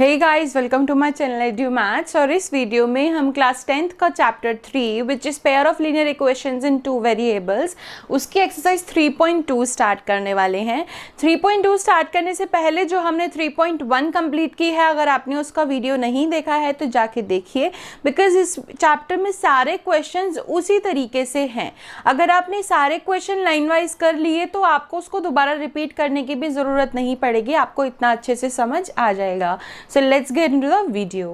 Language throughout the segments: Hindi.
Hey guys, welcome to my channel edu maths. और इस वीडियो में हम क्लास 10th का chapter 3 which is pair of linear equations in two variables उसकी एक्सरसाइज 3.2 स्टार्ट करने वाले हैं। 3.2 स्टार्ट करने से पहले जो हमने 3.1 कंप्लीट की है, अगर आपने उसका वीडियो नहीं देखा है तो जाके देखिए, बिकॉज इस चैप्टर में सारे क्वेश्चंस उसी तरीके से हैं। अगर आपने सारे क्वेश्चन लाइन वाइज कर लिए तो आपको उसको दोबारा रिपीट करने की भी ज़रूरत नहीं पड़ेगी, आपको इतना अच्छे से समझ आ जाएगा। So let's get into the video.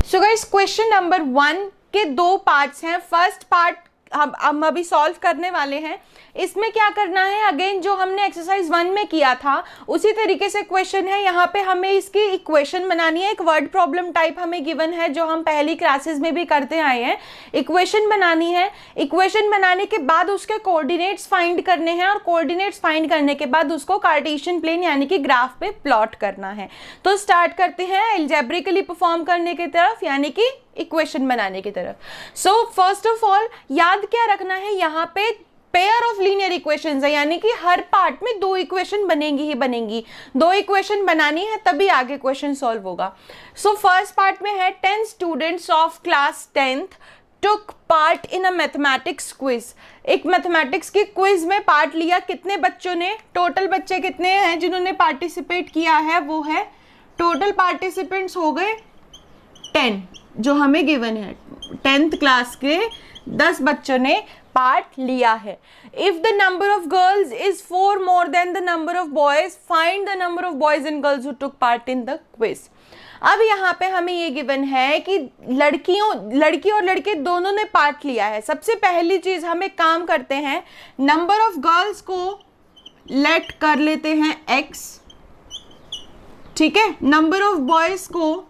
So guys, question number 1 के दो पार्ट्स हैं। फर्स्ट पार्ट हम अभी सॉल्व करने वाले हैं। इसमें क्या करना है, अगेन जो हमने एक्सरसाइज 1 में किया था उसी तरीके से क्वेश्चन है। यहाँ पे हमें इसकी इक्वेशन बनानी है। एक वर्ड प्रॉब्लम टाइप हमें गिवन है जो हम पहली क्लासेस में भी करते आए हैं। इक्वेशन बनानी है। इक्वेशन बनाने के बाद उसके कोऑर्डिनेट्स फाइंड करने हैं और कोऑर्डिनेट्स फाइंड करने के बाद उसको कार्टेशियन प्लेन यानी कि ग्राफ पे प्लॉट करना है। तो स्टार्ट करते हैं अलजेब्रिकली परफॉर्म करने की तरफ, यानी कि इक्वेशन बनाने की तरफ। सो फर्स्ट ऑफ ऑल याद क्या रखना है, यहाँ पे पेयर ऑफ लीनियर इक्वेशंस है, यानी कि हर पार्ट में दो इक्वेशन बनेंगी ही बनेंगी। दो इक्वेशन बनानी है तभी आगे क्वेश्चन सॉल्व होगा। सो फर्स्ट पार्ट में है 10 students of class 10th took part in a mathematics quiz। एक मैथमेटिक्स की क्विज में पार्ट लिया। कितने बच्चों ने, टोटल बच्चे कितने हैं जिन्होंने पार्टिसिपेट किया है, वो है टोटल पार्टिसिपेंट्स हो गए 10 जो हमें गिवन है। 10th क्लास के 10 बच्चों ने पार्ट लिया है। If the number of girls is 4 more than the number of boys, find the number of boys and girls who took part in the quiz। अब यहाँ पे हमें ये गिवन है कि लड़की और लड़के दोनों ने पार्ट लिया है। सबसे पहली चीज हम एक काम करते हैं, नंबर ऑफ गर्ल्स को लेट कर लेते हैं x, ठीक है, नंबर ऑफ बॉयज को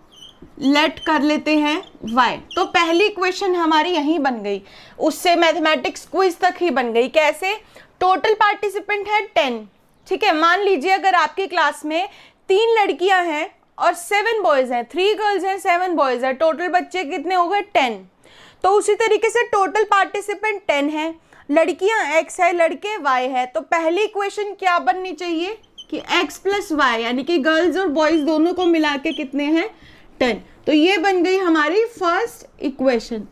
लेट कर लेते हैं y। तो पहली इक्वेशन हमारी यहीं बन गई, उससे मैथमेटिक्स क्विज तक ही बन गई। कैसे? टोटल पार्टिसिपेंट है 10, ठीक है। मान लीजिए अगर आपकी क्लास में 3 लड़कियां हैं और 7 बॉयज हैं, 3 गर्ल्स हैं 7 बॉयज हैं, टोटल बच्चे कितने हो गए 10। तो उसी तरीके से टोटल पार्टिसिपेंट 10 है, लड़कियां x है, लड़के y है। तो पहली इक्वेशन क्या बननी चाहिए कि x प्लस y, यानी कि गर्ल्स और बॉयज दोनों को मिला के कितने हैं 10। तो ये बन गई हमारी फर्स्ट इक्वेशन।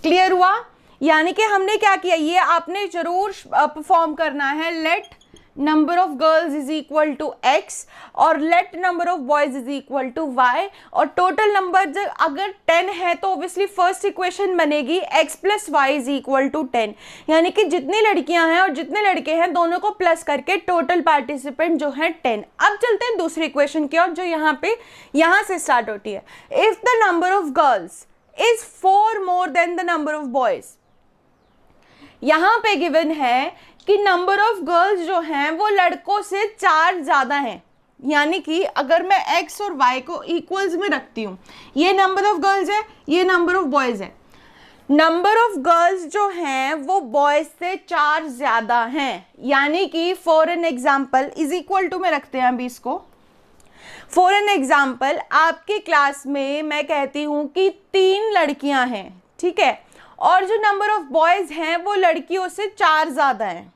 क्लियर हुआ? यानी कि हमने क्या किया, ये आपने जरूर परफॉर्म करना है। Let number of girls is equal to x और let number of boys is equal to y। और टोटल नंबर जब अगर 10 है तो ऑब्वियसली फर्स्ट इक्वेशन बनेगी x plus y is equal to 10, यानी कि जितनी लड़कियां हैं और जितने लड़के हैं दोनों को प्लस करके टोटल पार्टिसिपेंट जो है 10। अब चलते हैं दूसरी इक्वेशन की ओर जो यहाँ से स्टार्ट होती है। If the number of girls is 4 more than the number of boys, यहाँ पे गिवन है कि नंबर ऑफ गर्ल्स जो हैं वो लड़कों से 4 ज्यादा हैं। यानी कि अगर मैं x और y को इक्वल्स में रखती हूँ, ये नंबर ऑफ गर्ल्स है, ये नंबर ऑफ बॉयज है। नंबर ऑफ गर्ल्स जो हैं वो बॉयज से 4 ज्यादा हैं, यानी कि for an example is equal to में रखते हैं अभी इसको। फॉर एन एग्जाम्पल आपकी क्लास में मैं कहती हूँ कि 3 लड़कियां हैं, ठीक है, और जो नंबर ऑफ बॉयज हैं वो लड़कियों से 4 ज्यादा हैं।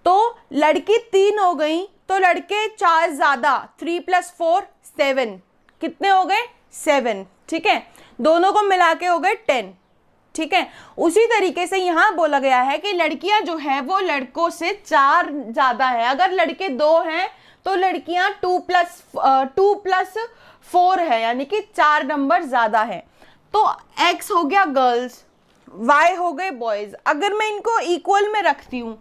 तो लड़की 3 हो गई तो लड़के 4 ज्यादा, 3 + 4 7, कितने हो गए 7, ठीक है, दोनों को मिला के हो गए 10, ठीक है। उसी तरीके से यहाँ बोला गया है कि लड़कियां जो है वो लड़कों से 4 ज्यादा है। अगर लड़के 2 हैं तो लड़कियां 2 + 4 है, यानी कि 4 नंबर ज्यादा है। तो x हो गया गर्ल्स, y हो गए बॉयज। अगर मैं इनको इक्वल में रखती हूँ,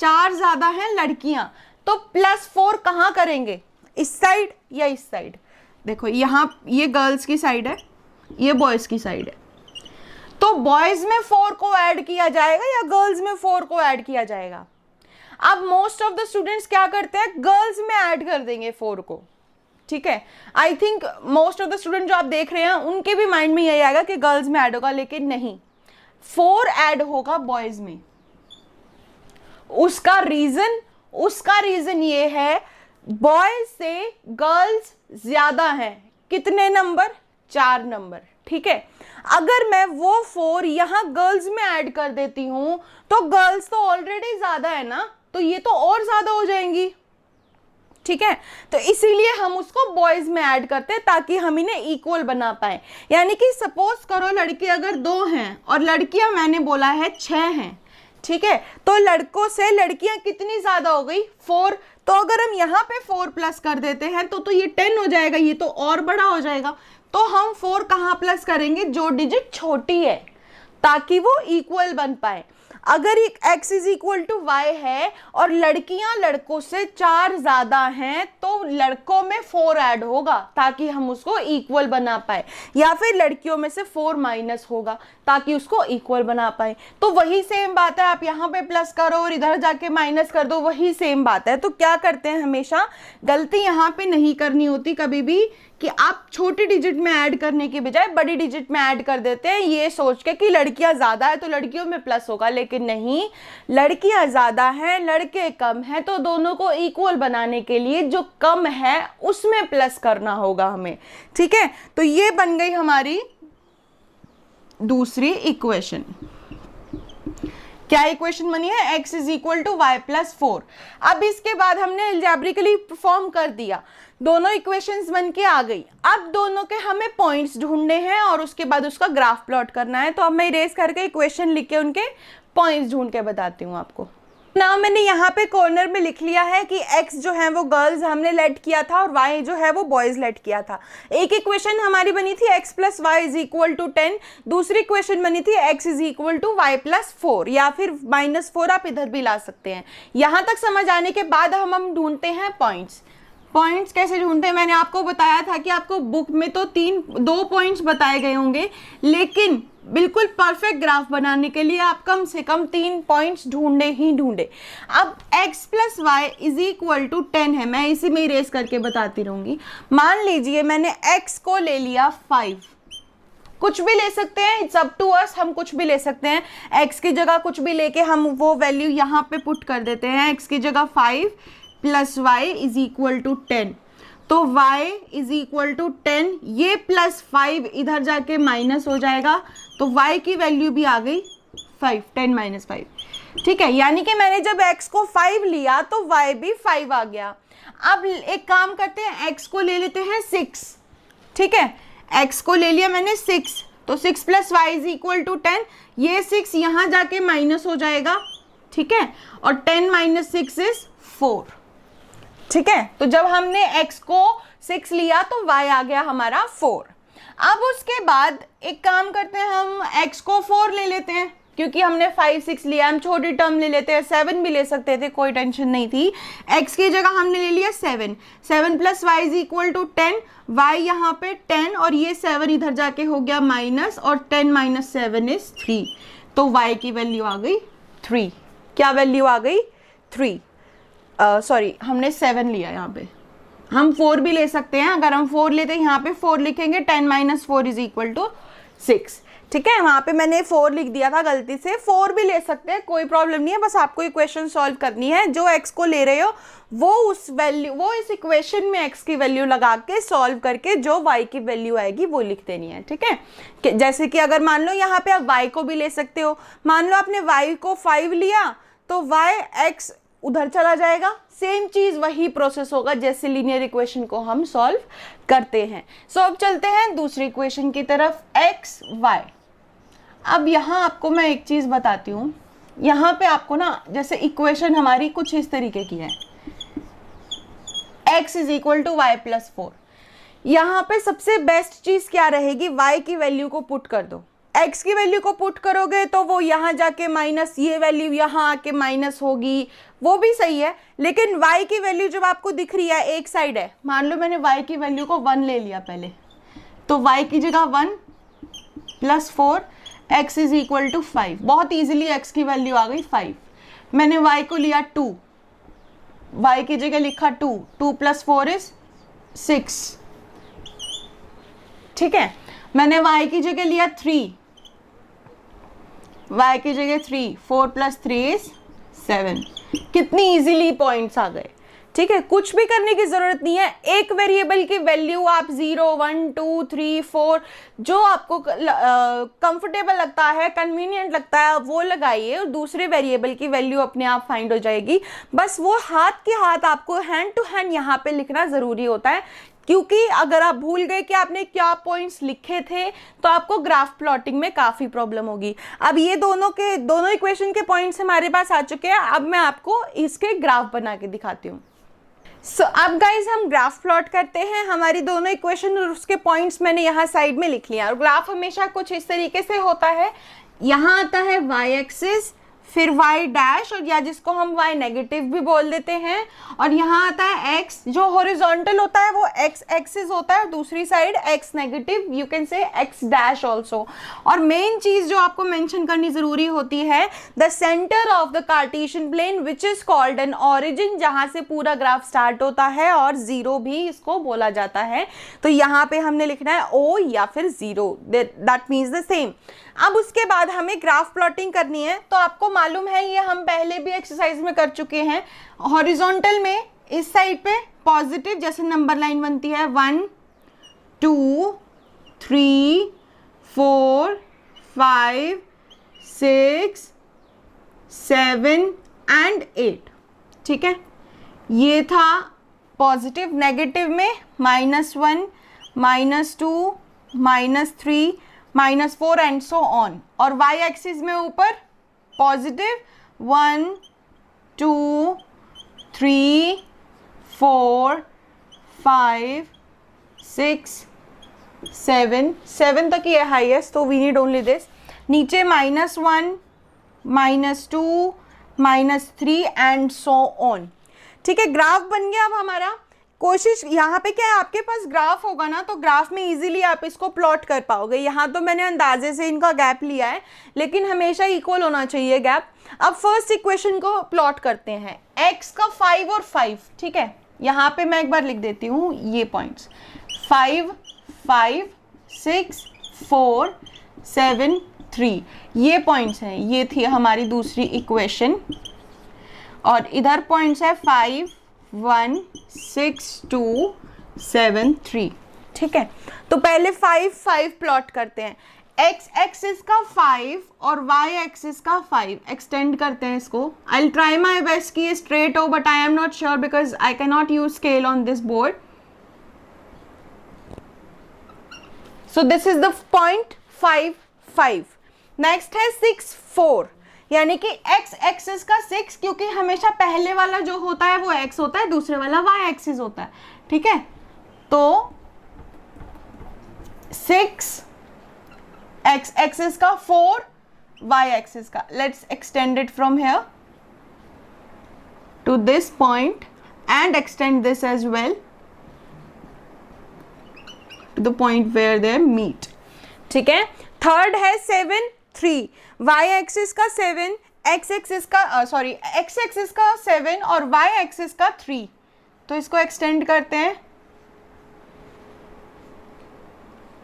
4 ज्यादा हैं लड़कियां, तो +4 कहाँ करेंगे, इस साइड या इस साइड? देखो यहाँ ये गर्ल्स की साइड है, ये बॉयज की साइड है। तो बॉयज में 4 को ऐड किया जाएगा या गर्ल्स में 4 को ऐड किया जाएगा? अब मोस्ट ऑफ द स्टूडेंट्स क्या करते हैं, गर्ल्स में ऐड कर देंगे 4 को, ठीक है। I think most of the student जो आप देख रहे हैं उनके भी माइंड में यही आएगा कि गर्ल्स में ऐड होगा, लेकिन नहीं, 4 ऐड होगा बॉयज में। उसका रीजन ये है, बॉयज से गर्ल्स ज्यादा हैं। कितने नंबर? 4 नंबर, ठीक है। अगर मैं वो 4 यहाँ गर्ल्स में ऐड कर देती हूँ तो गर्ल्स तो ऑलरेडी ज्यादा है ना, तो ये तो और ज्यादा हो जाएंगी, ठीक है। तो इसीलिए हम उसको बॉयज में ऐड करते हैं ताकि हम इन्हें इक्वल बना पाए। यानी कि सपोज करो लड़के अगर 2 हैं और लड़कियां मैंने बोला है 6 हैं, ठीक है, तो लड़कों से लड़कियां कितनी ज्यादा हो गई 4। तो अगर हम यहाँ पे 4 प्लस कर देते हैं तो ये 10 हो जाएगा, ये तो और बड़ा हो जाएगा। तो हम 4 कहाँ प्लस करेंगे, जो डिजिट छोटी है, ताकि वो इक्वल बन पाए। अगर एक x is equal to y है और लड़कियां लड़कों से 4 ज्यादा हैं तो लड़कों में 4 ऐड होगा ताकि हम उसको इक्वल बना पाए, या फिर लड़कियों में से 4 माइनस होगा ताकि उसको इक्वल बना पाए। तो वही सेम बात है, आप यहाँ पे प्लस करो और इधर जाके माइनस कर दो, वही सेम बात है। तो क्या करते हैं, हमेशा गलती यहाँ पे नहीं करनी होती कभी भी कि आप छोटी डिजिट में ऐड करने के बजाय बड़ी डिजिट में ऐड कर देते हैं ये सोच के कि लड़कियां ज्यादा है तो लड़कियों में प्लस होगा, लेकिन नहीं, लड़कियां ज्यादा हैं लड़के कम हैं, तो दोनों को इक्वल बनाने के लिए जो कम है उसमें प्लस करना होगा हमें, ठीक है। तो ये बन गई हमारी दूसरी इक्वेशन। क्या इक्वेशन बनी है, x is equal to y plus 4। अब इसके बाद हमने अलजेब्रिकली परफॉर्म कर दिया, दोनों इक्वेशंस बन के आ गई। अब दोनों के हमें पॉइंट्स ढूंढने हैं और उसके बाद उसका ग्राफ प्लॉट करना है। तो अब मैं इरेज करके इक्वेशन लिख के उनके पॉइंट्स ढूंढ के बताती हूँ आपको। ना मैंने यहाँ पे कॉर्नर में लिख लिया है कि x जो है वो गर्ल्स हमने लेट किया था और y जो है वो बॉयज लेट किया था। एक इक्वेशन हमारी बनी थी x plus y is equal to 10, दूसरी इक्वेशन बनी थी x is equal to y plus 4, या फिर -4 आप इधर भी ला सकते हैं। यहाँ तक समझ आने के बाद हम ढूंढते हैं पॉइंट्स। पॉइंट्स कैसे ढूंढते हैं, मैंने आपको बताया था कि आपको बुक में तो 2 पॉइंट्स बताए गए होंगे, लेकिन बिल्कुल परफेक्ट ग्राफ बनाने के लिए आप कम से कम 3 पॉइंट्स ढूंढे ही ढूंढे। अब x plus y is equal to 10 है, मैं इसी में इरेज करके बताती रहूंगी। मान लीजिए मैंने x को ले लिया 5, कुछ भी ले सकते हैं, इट्स अप टू अस, हम कुछ भी ले सकते हैं। x की जगह कुछ भी लेके हम वो वैल्यू यहाँ पे पुट कर देते हैं। x की जगह 5 plus y is equal to 10, तो y इज इक्वल टू 10, ये प्लस 5 इधर जाके माइनस हो जाएगा, तो y की वैल्यू भी आ गई 5, 10 माइनस 5, ठीक है। यानी कि मैंने जब x को 5 लिया तो y भी 5 आ गया। अब एक काम करते हैं, x को ले लेते हैं 6, ठीक है, x को ले लिया मैंने 6, तो 6 plus y is equal to 10, ये 6 यहाँ जाके माइनस हो जाएगा, ठीक है, और 10 माइनस 6 इज 4, ठीक है। तो जब हमने x को 6 लिया तो y आ गया हमारा 4। अब उसके बाद एक काम करते हैं, हम x को 4 ले लेते हैं, क्योंकि हमने 5 6 लिया, हम छोटी टर्म ले लेते हैं, 7 भी ले सकते थे, कोई टेंशन नहीं थी। x की जगह हमने ले लिया 7, 7 plus y is equal to 10, y यहाँ पे 10 और ये 7 इधर जाके हो गया माइनस, और 10 माइनस 7 इज 3, तो y की वैल्यू आ गई 3। क्या वैल्यू आ गई 3, सॉरी हमने 7 लिया, यहाँ पे हम 4 भी ले सकते हैं। अगर हम 4 लेते हैं यहाँ पे 4 लिखेंगे, 10 माइनस 4 इज इक्वल टू 6, ठीक है। वहाँ पे मैंने 4 लिख दिया था गलती से, 4 भी ले सकते हैं, कोई प्रॉब्लम नहीं है, बस आपको इक्वेशन सॉल्व करनी है। जो x को ले रहे हो वो इस इक्वेशन में x की वैल्यू लगा के सॉल्व करके जो y की वैल्यू आएगी वो लिख देनी है, ठीक है। जैसे कि अगर मान लो यहाँ पे आप y को भी ले सकते हो, मान लो आपने y को 5 लिया तो x उधर चला जाएगा, सेम चीज वही प्रोसेस होगा जैसे लीनियर इक्वेशन को हम सॉल्व करते हैं। सो अब चलते हैं दूसरी इक्वेशन की तरफ, x y। अब यहाँ आपको मैं एक चीज बताती हूँ, यहाँ पे आपको ना जैसे इक्वेशन हमारी कुछ इस तरीके की है, x is equal to y plus 4। यहाँ पे सबसे बेस्ट चीज क्या रहेगी, y की वैल्यू को पुट कर दो। x की वैल्यू को पुट करोगे तो वो यहाँ जाके माइनस, ये वैल्यू यहाँ आके माइनस होगी, वो भी सही है, लेकिन y की वैल्यू जब आपको दिख रही है एक साइड है, मान लो मैंने y की वैल्यू को 1 ले लिया पहले, तो y की जगह 1 plus 4 x is equal to 5, बहुत इजीली x की वैल्यू आ गई 5। मैंने y को लिया 2, y की जगह लिखा 2, 2 प्लस 4 इज 6, ठीक है। मैंने y की जगह लिया 3, y की जगह 3, 4 प्लस 3 इज 7। कितनी इजीली पॉइंट्स आ गए, ठीक है, कुछ भी करने की जरूरत नहीं है। एक वेरिएबल की वैल्यू आप 0, 1, 2, 3, 4 जो आपको कंफर्टेबल लगता है, कन्वीनियंट लगता है, वो लगाइए और दूसरे वेरिएबल की वैल्यू अपने आप फाइंड हो जाएगी। बस वो हाथ के हाथ आपको हैंड टू हैंड यहाँ पे लिखना जरूरी होता है, क्योंकि अगर आप भूल गए कि आपने क्या पॉइंट्स लिखे थे तो आपको ग्राफ प्लॉटिंग में काफ़ी प्रॉब्लम होगी। अब ये दोनों इक्वेशन के पॉइंट्स हमारे पास आ चुके हैं। अब मैं आपको इसके ग्राफ बना के दिखाती हूँ। अब गाइज हम ग्राफ प्लॉट करते हैं। हमारी दोनों इक्वेशन और उसके पॉइंट्स मैंने यहाँ साइड में लिख लिया। और ग्राफ हमेशा कुछ इस तरीके से होता है, यहाँ आता है वाई एक्सिस, फिर y डैश, और या जिसको हम y नेगेटिव भी बोल देते हैं, और यहाँ आता है x जो हॉरिजॉन्टल होता है वो x एक्सिस होता है, और दूसरी side x negative, you can say x dash also. और मेन चीज जो आपको मेंशन करनी जरूरी होती है, the centre of the Cartesian plane which is called an origin, जहां से पूरा ग्राफ स्टार्ट होता है, और जीरो भी इसको बोला जाता है। तो यहाँ पे हमने लिखना है o या फिर zero, that means the same. अब उसके बाद हमें ग्राफ प्लॉटिंग करनी है। तो आपको मालूम है ये हम पहले भी एक्सरसाइज में कर चुके हैं। हॉरिजॉन्टल में इस साइड पे पॉजिटिव, जैसे नंबर लाइन बनती है 1, 2, 3, 4, 5, 6, 7 एंड 8, ठीक है। ये था पॉजिटिव। नेगेटिव में -1, -2, -3, -4 एंड सो ऑन। और वाई एक्सिस में ऊपर पॉजिटिव 1, 2, 3, 4, 5, 6, 7 तक ही है हाईएस्ट, तो वी नीड ओनली दिस। नीचे -1, -2, -3 एंड सो ऑन, ठीक है। ग्राफ बन गया। अब हमारा कोशिश यहाँ पे क्या है, आपके पास ग्राफ होगा ना, तो ग्राफ में इजीली आप इसको प्लॉट कर पाओगे। यहाँ तो मैंने अंदाजे से इनका गैप लिया है, लेकिन हमेशा इक्वल होना चाहिए गैप। अब फर्स्ट इक्वेशन को प्लॉट करते हैं, x का 5 और 5, ठीक है। यहाँ पे मैं एक बार लिख देती हूँ ये पॉइंट्स, 5, 5, 6, 4, 7, 3, ये पॉइंट्स हैं। ये थी हमारी दूसरी इक्वेशन, और इधर पॉइंट्स है 5, 1, 6, 2, 7, 3, ठीक है। तो पहले 5, 5 प्लॉट करते हैं। x एक्सिस का 5 और y एक्सिस का 5 एक्सटेंड करते हैं इसको। I will try my best कि स्ट्रेट हो, but I am not sure because I can not use scale on this board. So this is the point 5, 5। Next है 6, 4, यानी कि x एक्सिस का 6, क्योंकि हमेशा पहले वाला जो होता है वो x होता है, दूसरे वाला y एक्सिस होता है, ठीक है। तो 6 x एक्सिस का, 4 y एक्सिस का। Let's extend it from here to this point and extend this as well to the point where they meet, ठीक है। थर्ड है 7, 3, y एक्सिस का 7, x एक्सिस का 7 और y एक्सिस का 3। तो इसको एक्सटेंड करते हैं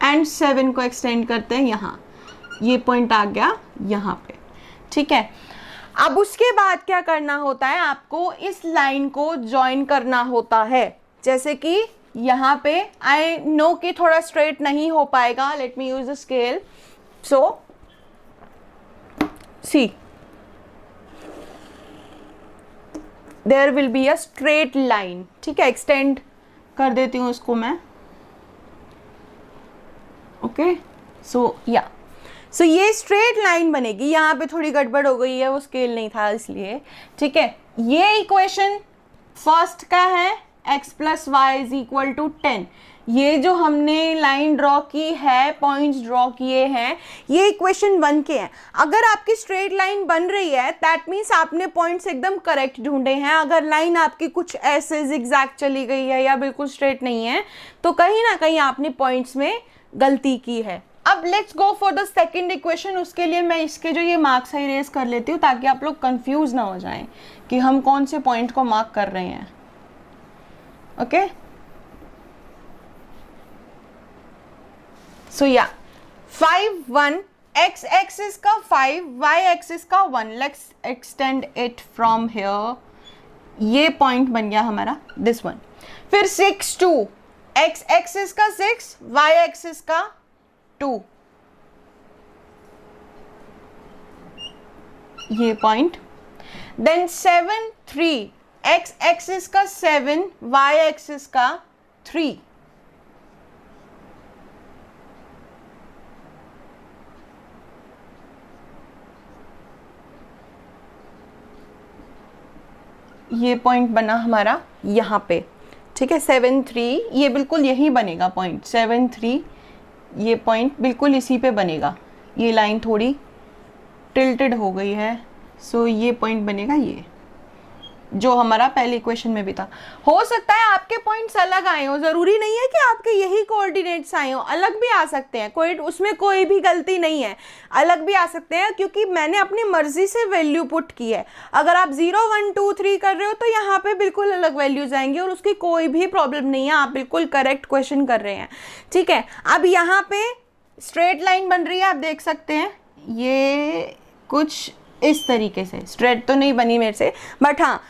एंड 7 को एक्सटेंड करते हैं यहाँ। ये पॉइंट आ गया यहाँ पे, ठीक है। अब उसके बाद क्या करना होता है, आपको इस लाइन को ज्वाइन करना होता है। जैसे कि यहाँ पे आई नो कि थोड़ा स्ट्रेट नहीं हो पाएगा, let me use the scale. So see, there will be a straight line, ठीक है। एक्सटेंड कर देती हूँ उसको मैं, ओके। सो ये स्ट्रेट लाइन बनेगी। यहाँ पे थोड़ी गड़बड़ हो गई है, वो स्केल नहीं था इसलिए, ठीक है। ये इक्वेशन फर्स्ट का है, x + y = 10। ये जो हमने लाइन ड्रॉ की है, पॉइंट्स ड्रॉ किए हैं, ये इक्वेशन 1 के हैं। अगर आपकी स्ट्रेट लाइन बन रही है, दैट मीन्स आपने पॉइंट्स एकदम करेक्ट ढूंढे हैं। अगर लाइन आपकी कुछ ऐसे जिगजैग चली गई है या बिल्कुल स्ट्रेट नहीं है, तो कहीं ना कहीं आपने पॉइंट्स में गलती की है। अब let's go for the second equation. उसके लिए मैं इसके जो ये मार्क्स है इरेज कर लेती हूँ, ताकि आप लोग कंफ्यूज ना हो जाएं कि हम कौन से पॉइंट को मार्क कर रहे हैं, okay. So yeah, 5, 1, x axis का 5, y axis का 1. Let's extend it from here ये पॉइंट बन गया हमारा दिस वन। फिर 6 2, x एक्सिस का 6, y एक्सिस का 2, ये पॉइंट। देन 7 3, x एक्सिस का 7, y एक्सिस का 3, ये पॉइंट बना हमारा यहाँ पे, ठीक है। 7 3, ये बिल्कुल यही बनेगा पॉइंट 7 3, ये पॉइंट बिल्कुल इसी पे बनेगा। ये लाइन थोड़ी टिल्टेड हो गई है, सो ये पॉइंट बनेगा ये, जो हमारा पहले इक्वेशन में भी था। हो सकता है आपके पॉइंट्स अलग आए हो, ज़रूरी नहीं है कि आपके यही कोऑर्डिनेट्स आए हो, अलग भी आ सकते हैं, कोई उसमें कोई भी गलती नहीं है, अलग भी आ सकते हैं, क्योंकि मैंने अपनी मर्जी से वैल्यू पुट की है। अगर आप 0 1 2 3 कर रहे हो तो यहाँ पे बिल्कुल अलग वैल्यूज आएंगी और उसकी कोई भी प्रॉब्लम नहीं है, आप बिल्कुल करेक्ट क्वेश्चन कर रहे हैं, ठीक है। अब यहाँ पे स्ट्रेट लाइन बन रही है, आप देख सकते हैं, ये कुछ इस तरीके से, स्ट्रेट तो नहीं बनी मेरे से, बट हाँ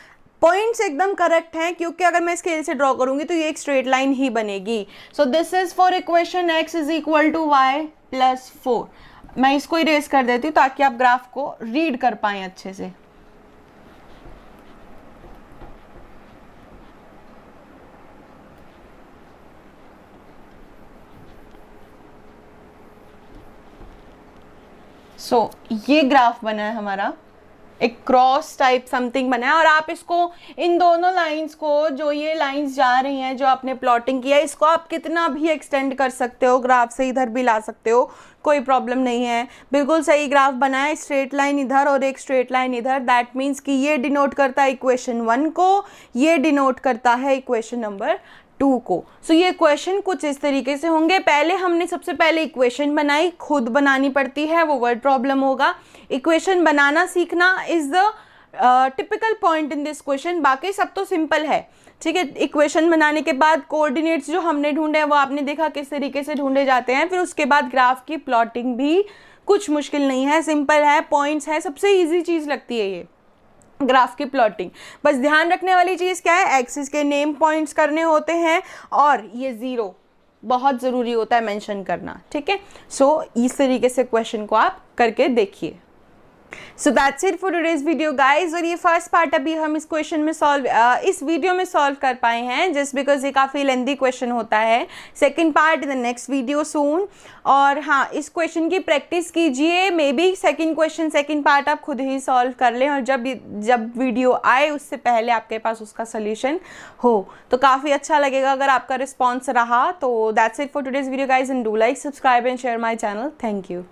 पॉइंट्स एकदम करेक्ट हैं, क्योंकि अगर मैं स्केल से ड्रॉ करूंगी तो ये एक स्ट्रेट लाइन ही बनेगी। So this is for equation x is equal to y plus 4। मैं इसको इरेज कर देती हूँ ताकि आप ग्राफ को रीड कर पाएं अच्छे से। सो ये ग्राफ बना है हमारा, एक क्रॉस टाइप समथिंग बना है, और आप इसको इन दोनों लाइंस को, जो ये लाइंस जा रही हैं जो आपने प्लॉटिंग किया है, इसको आप कितना भी एक्सटेंड कर सकते हो, ग्राफ से इधर भी ला सकते हो, कोई प्रॉब्लम नहीं है। बिल्कुल सही ग्राफ बना है, स्ट्रेट लाइन इधर और एक स्ट्रेट लाइन इधर। दैट मीन्स कि ये डिनोट करता है इक्वेशन 1 को, ये डिनोट करता है इक्वेशन नंबर 2 को। सो ये क्वेश्चन कुछ इस तरीके से होंगे। पहले हमने सबसे पहले इक्वेशन बनाई, खुद बनानी पड़ती है, वो वर्ड प्रॉब्लम होगा। इक्वेशन बनाना सीखना is the typical point in this question, बाकी सब तो सिंपल है, ठीक है। इक्वेशन बनाने के बाद कोऑर्डिनेट्स जो हमने ढूंढे वो आपने देखा किस तरीके से ढूंढे जाते हैं। फिर उसके बाद ग्राफ की प्लॉटिंग भी कुछ मुश्किल नहीं है, सिंपल है, पॉइंट्स है, सबसे ईजी चीज़ लगती है ये ग्राफ की प्लॉटिंग। बस ध्यान रखने वाली चीज़ क्या है, एक्सिस के नेम पॉइंट्स करने होते हैं, और ये 0 बहुत ज़रूरी होता है मेंशन करना, ठीक है। सो इस तरीके से क्वेश्चन को आप करके देखिए। So that's it for today's video guys. और ये फर्स्ट पार्ट अभी हम इस क्वेश्चन में इस वीडियो में सॉल्व कर पाए हैं, जस्ट बिकॉज ये काफ़ी लेंथी क्वेश्चन होता है। Second part in the next video सून। और हाँ, इस क्वेश्चन की प्रैक्टिस कीजिए, may be second question second part आप खुद ही सॉल्व कर लें, और जब वीडियो आए उससे पहले आपके पास उसका सोल्यूशन हो, तो काफ़ी अच्छा लगेगा अगर आपका रिस्पॉन्स रहा। तो that's it for today's video guys, and do like, subscribe and share my channel. Thank you.